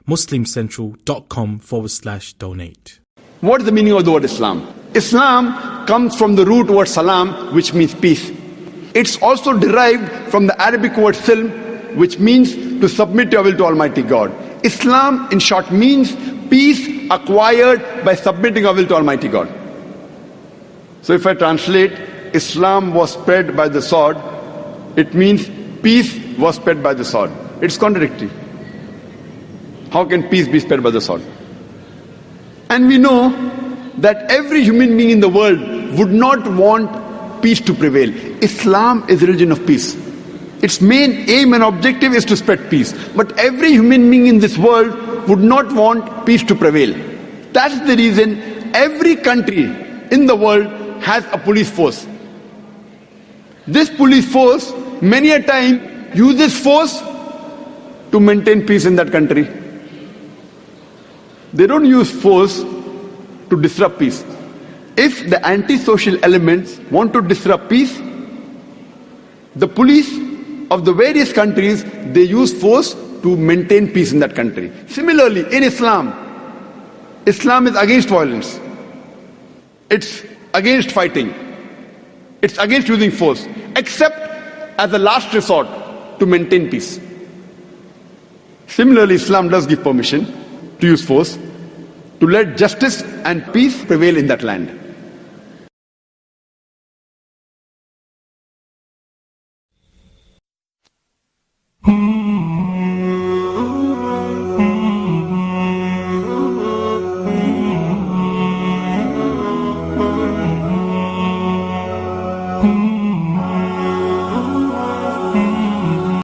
muslimcentral.com/donate. What is the meaning of the word Islam? Islam comes from the root word salam, which means peace. It's also derived from the Arabic word silm, which means to submit your will to Almighty God. Islam, in short, means peace acquired by submitting your will to Almighty God. So if I translate, Islam was spread by the sword, it means peace was spread by the sword. It's contradictory. How can peace be spread by the sword? And we know that every human being in the world would not want peace to prevail. Islam is a religion of peace. Its main aim and objective is to spread peace. But every human being in this world would not want peace to prevail. That's the reason every country in the world has a police force. This police force many a time uses force to maintain peace in that country. They don't use force to disrupt peace. If the antisocial elements want to disrupt peace, the police of the various countries, they use force to maintain peace in that country. Similarly, in Islam, Islam is against violence. It's against fighting. It's against using force, except as a last resort to maintain peace. Similarly, Islam does give permission to use force to let justice and peace prevail in that land.